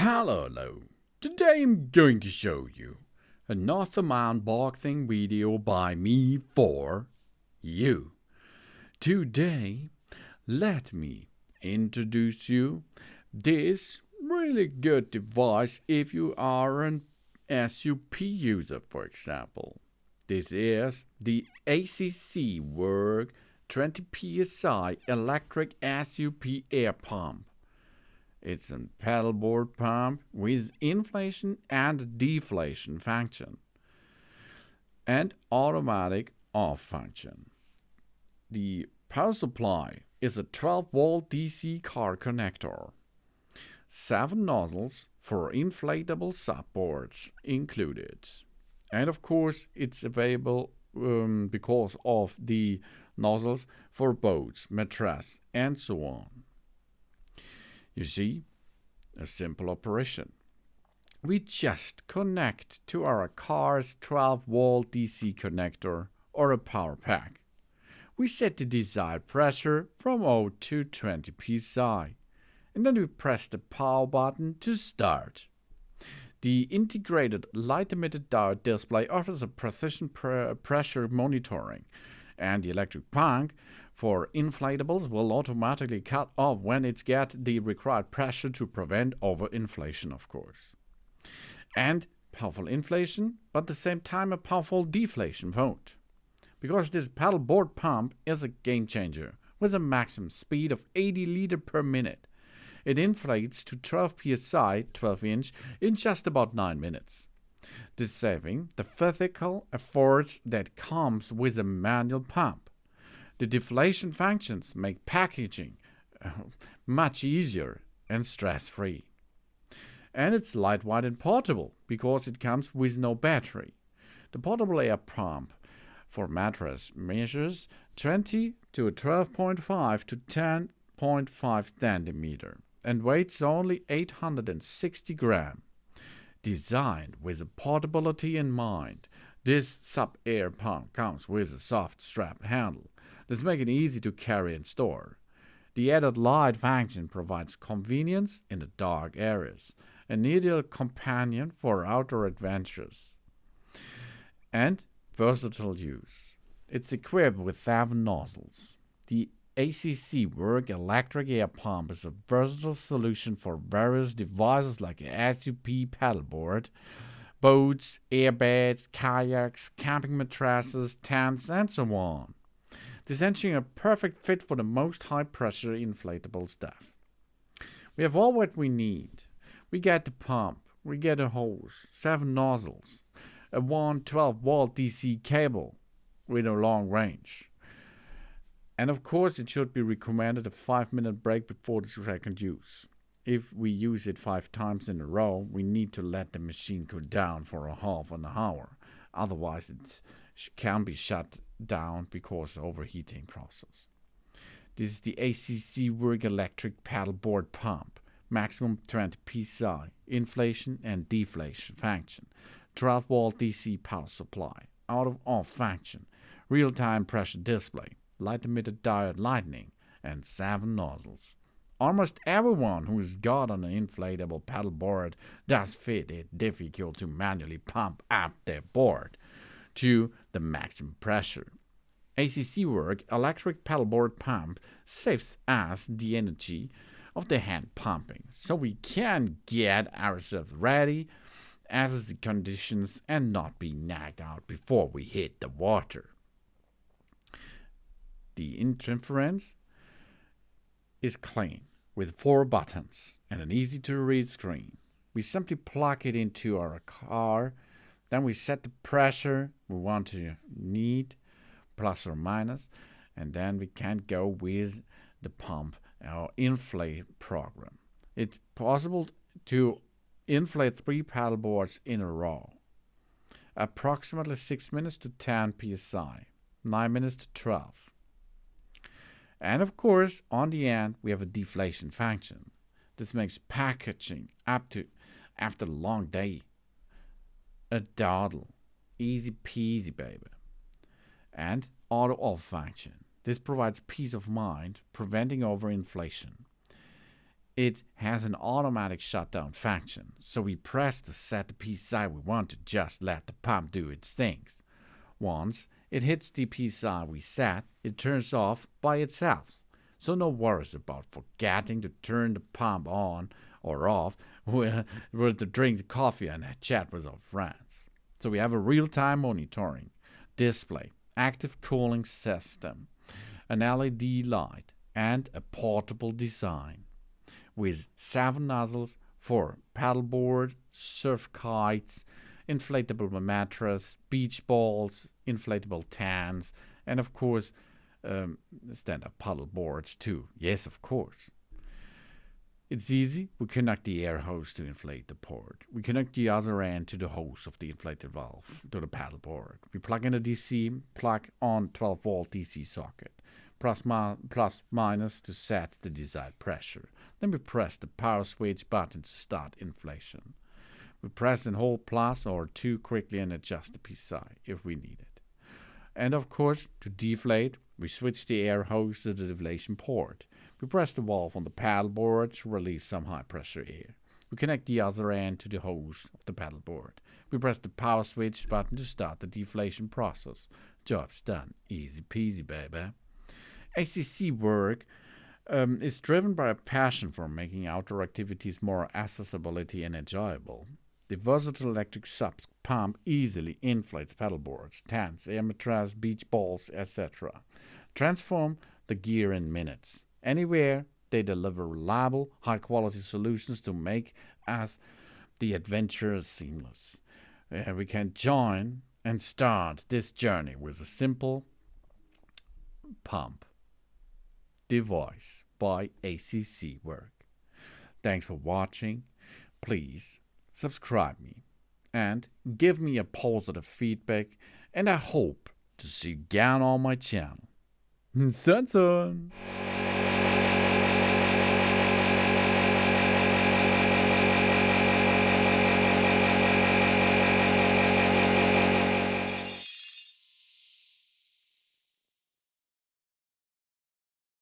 Hello. Today I'm going to show you another unboxing video by me for you. Today, let me introduce you this really good device if you are an SUP user, for example. This is the ACC Work 20 PSI electric SUP air pump. It's a paddleboard pump with inflation and deflation function and automatic off function. The power supply is a 12-volt DC car connector. 7 nozzles for inflatable supports included. And of course, it's available because of the nozzles for boats, mattress, and so on. You see, a simple operation. We just connect to our car's 12-volt DC connector or a power pack. We set the desired pressure from 0 to 20 psi, and then we press the power button to start. The integrated light-emitted diode display offers a precision pressure monitoring, and the electric pump for inflatables will automatically cut off when it's get the required pressure to prevent overinflation, of course. And powerful inflation, but at the same time a powerful deflation mode. Because this paddleboard pump is a game changer with a maximum speed of 80 liters per minute. It inflates to 12 psi, 12-inch, in just about 9 minutes. This saving the physical efforts that comes with a manual pump. The deflation functions make packaging much easier and stress-free. And it's lightweight and portable because it comes with no battery. The portable air pump for mattress measures 20 to 12.5 to 10.5 centimeter and weighs only 860 grams. Designed with a portability in mind, this sub-air pump comes with a soft strap handle. This makes it easy to carry and store. The added light function provides convenience in the dark areas, an ideal companion for outdoor adventures. And versatile use. It's equipped with 7 nozzles. The ACC Work electric air pump is a versatile solution for various devices like a SUP paddleboard, boats, airbeds, kayaks, camping mattresses, tents, and so on. This ensuring a perfect fit for the most high-pressure inflatable stuff. We have all what we need. We get the pump, we get a hose, 7 nozzles, a 12-volt DC cable with a long range. And of course, it should be recommended a 5-minute break before the second use. If we use it 5 times in a row, we need to let the machine cool down for a half an hour. Otherwise, it can be shut down because of overheating process. This is the ACC Work electric paddleboard pump. Maximum 20 psi, inflation and deflation function. 12-volt DC power supply, out-of-off function, real-time pressure display, light-emitted diode lightning, and 7 nozzles. Almost everyone who has got an inflatable paddleboard does fit it difficult to manually pump up their board to the maximum pressure. ACC Work electric paddleboard pump saves us the energy of the hand pumping, so we can get ourselves ready as the conditions and not be knocked out before we hit the water. The interference is clean with 4 buttons and an easy-to-read screen. We simply plug it into our car, then we set the pressure we want to need, plus or minus, and then we can go with the pump or inflate program. It's possible to inflate 3 paddleboards in a row. Approximately 6 minutes to 10 psi, 9 minutes to 12. And of course, on the end, we have a deflation function. This makes packaging up to after a long day a dawdle. Easy peasy, baby. And auto-off function. This provides peace of mind, preventing overinflation. It has an automatic shutdown function, so we press to set the PSI we want to just let the pump do its things. Once it hits the PSI we set, it turns off by itself. So no worries about forgetting to turn the pump on or off when to drink coffee and chat with our friends. So we have a real-time monitoring display, active cooling system, an LED light, and a portable design with 7 nozzles for paddleboard, surf kites, inflatable mattress, beach balls, inflatable tans, and of course, stand-up paddle boards too. Yes, of course. It's easy. We connect the air hose to inflate the port. We connect the other end to the hose of the inflated valve to the paddleboard. We plug in a DC, plug on 12-volt DC socket, plus minus to set the desired pressure. Then we press the power switch button to start inflation. We press and hold plus or 2 quickly and adjust the PSI if we need it. And of course, to deflate, we switch the air hose to the deflation port. We press the valve on the paddleboard to release some high-pressure air. We connect the other end to the hose of the paddleboard. We press the power switch button to start the deflation process. Job's done. Easy peasy, baby. ACC work is driven by a passion for making outdoor activities more accessibility and enjoyable. The versatile electric sub pump easily inflates paddleboards, tents, air mattress, beach balls, etc. Transform the gear in minutes. Anywhere, they deliver reliable, high-quality solutions to make us the adventure seamless. We can join and start this journey with a simple pump device by ACC Work. Thanks for watching. Please subscribe me and give me a positive feedback, and I hope to see you again on my channel. Sun.